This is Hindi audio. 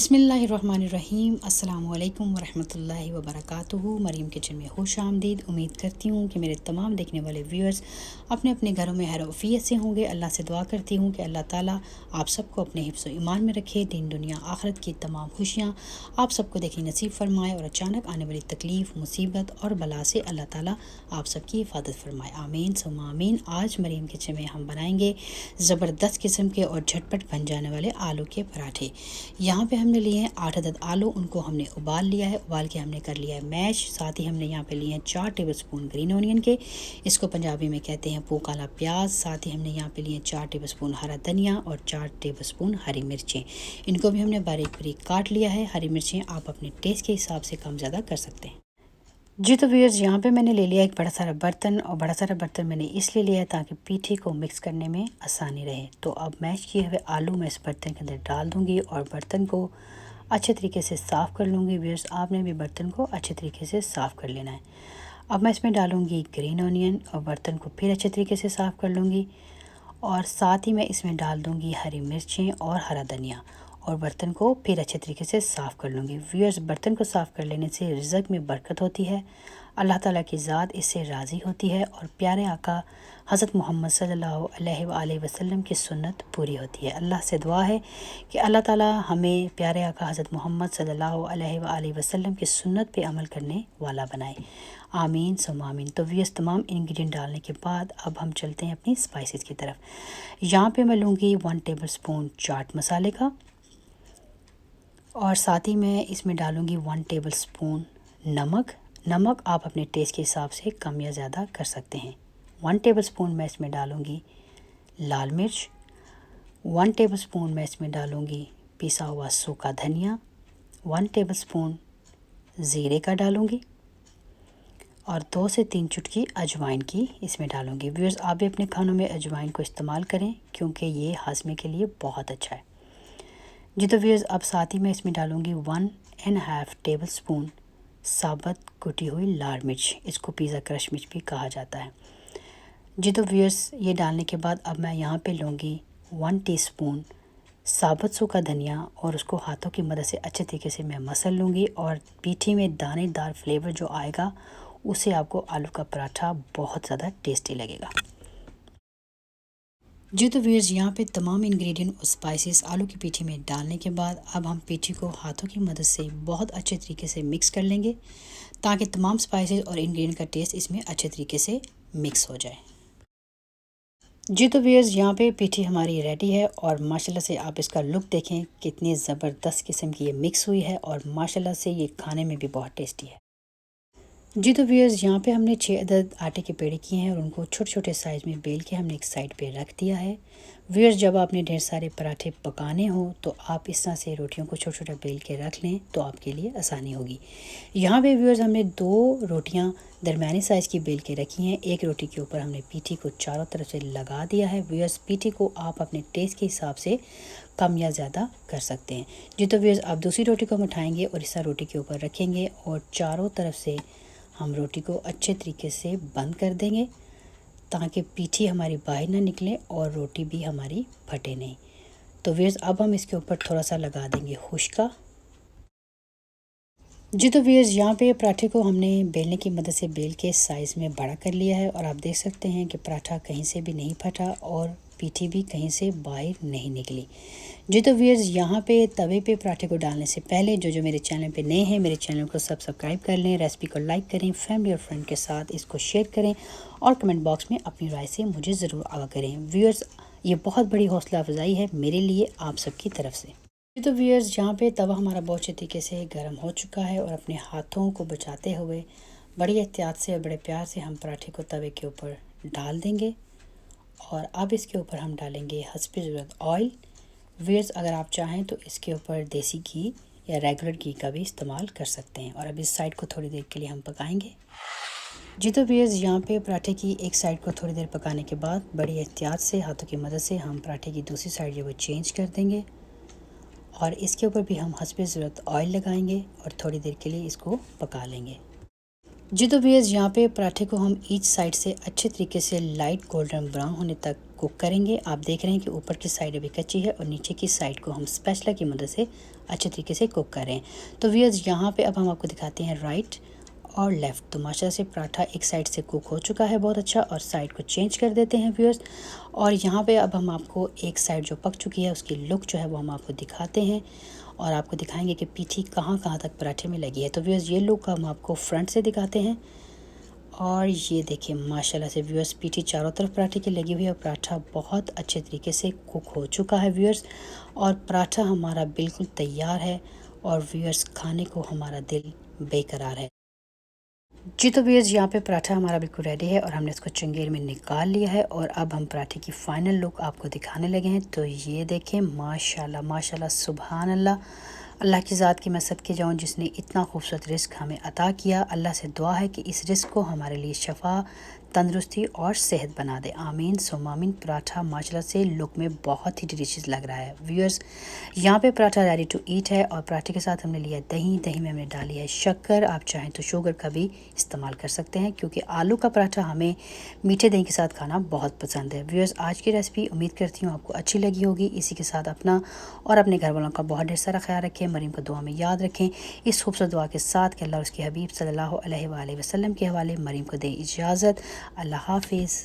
बिस्मिल्लाहिर्रहमानिर्रहीम। अस्सलाम वालेकुम वरहमतुल्लाहि वबरकातुहू। मरीम किचन में खुश आमदीद। उम्मीद करती हूँ कि मेरे तमाम देखने वाले व्यूअर्स अपने अपने घरों में हैरोफियत से होंगे। अल्लाह से दुआ करती हूँ कि अल्लाह ताला आप सबको अपने हिफ्ज़ व ईमान में रखे, दीन दुनिया आखिरत की तमाम खुशियाँ आप सबको देखनी नसीब फरमाए और अचानक आने वाली तकलीफ़, मुसीबत और बला से अल्लाह ताला आप सबकी हिफाजत फरमाए। आमीन सुम्मा आमीन। आज मरीम किचन में हम बनाएंगे ज़बरदस्त किस्म के और झटपट बन जाने वाले आलू के पराठे। यहाँ पे हमने लिए हैं 8 अदद आलू। उनको हमने उबाल लिया है, उबाल के हमने कर लिया है मैश। साथ ही हमने यहाँ पे लिए हैं 4 टेबलस्पून ग्रीन ऑनियन के, इसको पंजाबी में कहते हैं पू काला प्याज। साथ ही हमने यहाँ पे लिए 4 टेबलस्पून हरा धनिया और 4 टेबलस्पून हरी मिर्चें। इनको भी हमने बारीक बारीक काट लिया है। हरी मिर्चें आप अपने टेस्ट के हिसाब से कम ज़्यादा कर सकते हैं। जी तो व्यूअर्स, यहाँ पे मैंने ले लिया एक बड़ा सारा बर्तन, और बड़ा सारा बर्तन मैंने इसलिए लिया है ताकि पीठी को मिक्स करने में आसानी रहे। तो अब मैश किए हुए आलू मैं इस बर्तन के अंदर डाल दूँगी और बर्तन को अच्छे तरीके से साफ़ कर लूँगी। व्यूअर्स, आपने भी बर्तन को अच्छे तरीके से साफ़ कर लेना है। अब मैं इसमें डालूँगी ग्रीन ऑनियन और बर्तन को फिर अच्छे तरीके से साफ़ कर लूँगी, और साथ ही मैं इसमें डाल दूँगी हरी मिर्चें और हरा धनिया, और बर्तन को फिर अच्छे तरीके से साफ़ कर लूँगी। व्यूअर्स, बर्तन को साफ़ कर लेने से रिज़्क़ में बरकत होती है, अल्लाह ताला की ज़ात इससे राज़ी होती है और प्यारे आका हज़रत मोहम्मद सल्लल्लाहु अलैहि वसल्लम की सुन्नत पूरी होती है। अल्लाह से दुआ है कि अल्लाह ताला हमें प्यारे आका हज़रत मोहम्मद सल्लल्लाहु अलैहि वसल्लम की सुन्नत पे अमल करने वाला बनाए। आमीन सुम्मा आमीन। तो व्यूअर्स, तमाम इंग्रेडिएंट डालने के बाद अब हम चलते हैं अपनी स्पाइसेस की तरफ। यहाँ पे मैं लूँगी 1 टेबलस्पून चाट मसाले का, और साथ ही मैं इसमें डालूँगी 1 टेबलस्पून नमक आप अपने टेस्ट के हिसाब से कम या ज़्यादा कर सकते हैं। 1 टेबलस्पून मैं इसमें डालूँगी लाल मिर्च, 1 टेबलस्पून मैं इसमें डालूँगी पिसा हुआ सूखा धनिया, 1 टेबलस्पून ज़ीरे का डालूँगी, और 2 से 3 चुटकी अजवाइन की इसमें डालूँगी। व्यूअर्स, आप भी अपने खानों में अजवाइन को इस्तेमाल करें क्योंकि ये हाजमे के लिए बहुत अच्छा है। जी तो व्यूअर्स, अब साथ ही मैं इसमें डालूँगी 1.5 टेबलस्पून साबुत कुटी हुई लाल मिर्च, इसको पिज़्ज़ा क्रश मिर्च भी कहा जाता है। जी तो व्यूअर्स, ये डालने के बाद अब मैं यहाँ पे लूँगी 1 टीस्पून साबुत सूखा धनिया, और उसको हाथों की मदद से अच्छे तरीके से मैं मसल लूँगी, और पीठी में दानेदार फ्लेवर जो आएगा उससे आपको आलू का पराठा बहुत ज़्यादा टेस्टी लगेगा। जी तो व्यूअर्स, यहाँ पे तमाम इंग्रेडिएंट और स्पाइसेस आलू की पीठी में डालने के बाद अब हम पीठी को हाथों की मदद से बहुत अच्छे तरीके से मिक्स कर लेंगे ताकि तमाम स्पाइसेस और इंग्रेडिएंट का टेस्ट इसमें अच्छे तरीके से मिक्स हो जाए। जी तो व्यूअर्स, यहाँ पे पीठी हमारी रेडी है, और माशाल्लाह से आप इसका लुक देखें कितनी ज़बरदस्त किस्म की ये मिक्स हुई है, और माशाल्लाह से ये खाने में भी बहुत टेस्टी है। जी तो व्यूअर्स, यहाँ पे हमने 6 अदद आटे के पेड़े किए हैं और उनको छोटे छोटे साइज़ में बेल के हमने एक साइड पे रख दिया है। व्यूअर्स, जब आपने ढेर सारे पराठे पकाने हो तो आप इस तरह से रोटियों को छोटा छोटा बेल के रख लें तो आपके लिए आसानी होगी। यहाँ पे व्यूअर्स, हमने 2 रोटियाँ दरमियानी साइज़ की बेल के रखी हैं। एक रोटी के ऊपर हमने पीठी को चारों तरफ से लगा दिया है। व्यूअर्स, पीठी को आप अपने टेस्ट के हिसाब से कम या ज़्यादा कर सकते हैं। जी तो व्यूअर्स, आप दूसरी रोटी को हम उठाएँगे और इस रोटी के ऊपर रखेंगे, और चारों तरफ से हम रोटी को अच्छे तरीके से बंद कर देंगे ताकि पीठी हमारी बाहर ना निकले और रोटी भी हमारी फटे नहीं। तो व्यूअर्स, अब हम इसके ऊपर थोड़ा सा लगा देंगे खुश्का। जी तो व्यूअर्स, यहाँ पे पराठे को हमने बेलने की मदद से बेल के साइज़ में बड़ा कर लिया है, और आप देख सकते हैं कि पराठा कहीं से भी नहीं फटा और पीठी भी कहीं से बाहर नहीं निकली। जी तो व्यूअर्स, यहाँ पे तवे पे पराठे को डालने से पहले जो मेरे चैनल पे नए हैं, मेरे चैनल को सब्सक्राइब कर लें, रेसिपी को लाइक करें, फैमिली और फ्रेंड के साथ इसको शेयर करें, और कमेंट बॉक्स में अपनी राय से मुझे ज़रूर आगाह करें। व्यूअर्स, ये बहुत बड़ी हौसला अफजाई है मेरे लिए आप सबकी तरफ से। तो व्यूअर्स, यहाँ पे तवा हमारा बहुत अच्छे तरीके से गर्म हो चुका है, और अपने हाथों को बचाते हुए बड़ी एहतियात से और बड़े प्यार से हम पराठे को तवे के ऊपर डाल देंगे, और अब इसके ऊपर हम डालेंगे हस्बे ज़रूरत ऑयल। व्यूअर्स, अगर आप चाहें तो इसके ऊपर देसी घी या रेगुलर घी का भी इस्तेमाल कर सकते हैं, और अब इस साइड को थोड़ी देर के लिए हम पकाएंगे। जी तो व्यूअर्स, यहाँ पे पराठे की एक साइड को थोड़ी देर पकाने के बाद बड़ी एहतियात से हाथों की मदद से हम पराठे की दूसरी साइड जो वो चेंज कर देंगे, और इसके ऊपर भी हम हस्बे ज़रूरत ऑयल लगाएंगे और थोड़ी देर के लिए इसको पका लेंगे। जी तो व्यूअर्स, यहाँ पे पराठे को हम ईच साइड से अच्छे तरीके से लाइट गोल्डन ब्राउन होने तक कुक करेंगे। आप देख रहे हैं कि ऊपर की साइड अभी कच्ची है और नीचे की साइड को हम स्पैचुला की मदद से अच्छे तरीके से कुक कर रहे हैं। तो व्यूअर्स यहाँ पे अब हम आपको दिखाते हैं राइट और लेफ़्ट। तो माशाल्लाह से पराठा एक साइड से कुक हो चुका है बहुत अच्छा, और साइड को चेंज कर देते हैं व्यूअर्स। और यहाँ पे अब हम आपको एक साइड जो पक चुकी है उसकी लुक जो है वो हम आपको दिखाते हैं और आपको दिखाएंगे कि पीठी कहाँ कहाँ तक पराठे में लगी है। तो व्यूअर्स ये लुक हम आपको फ्रंट से दिखाते हैं और ये देखिए माशाल्लाह से व्यूअर्स पीठी चारों तरफ पराठे की लगी हुई है और पराठा बहुत अच्छे तरीके से कुक हो चुका है व्यूअर्स। और पराठा हमारा बिल्कुल तैयार है और व्यूअर्स खाने को हमारा दिल बेकरार है। जी तो व्यूअर्स यहाँ पे पराठा हमारा बिल्कुल रेडी है और हमने इसको चंगेर में निकाल लिया है और अब हम पराठे की फ़ाइनल लुक आपको दिखाने लगे हैं। तो ये देखें माशाल्लाह माशाल्लाह सुभान अल्लाह। अल्लाह की ज़ात की मैं सदके जाऊँ जिसने इतना खूबसूरत रिस्क हमें अता किया। अल्लाह से दुआ है कि इस रिस्क को हमारे लिए शफा, तंदुरुस्ती और सेहत बना दे, आमीन सुम्मा आमीन। पराठा माशाल्लाह से लुक में बहुत ही डिलीशियस लग रहा है व्यूअर्स। यहाँ पे पराठा रेडी टू ईट है और पराठे के साथ हमने लिया दही, दही में हमने डाली है शक्कर। आप चाहें तो शुगर का भी इस्तेमाल कर सकते हैं क्योंकि आलू का पराठा हमें मीठे दही के साथ खाना बहुत पसंद है। व्यूअर्स आज की रेसिपी उम्मीद करती हूँ आपको अच्छी लगी होगी। इसी के साथ अपना और अपने घर वालों का बहुत ढेर सारा ख्याल रखें। मरीम को दुआ में याद रखें। इस खूबसूरत दुआ के साथ कि अल्लाह और उसके हबीब सल्लल्लाहु अलैहि वसल्लम के हवाले मरीम को दे इजाज़त। अल्लाह हाफिज़।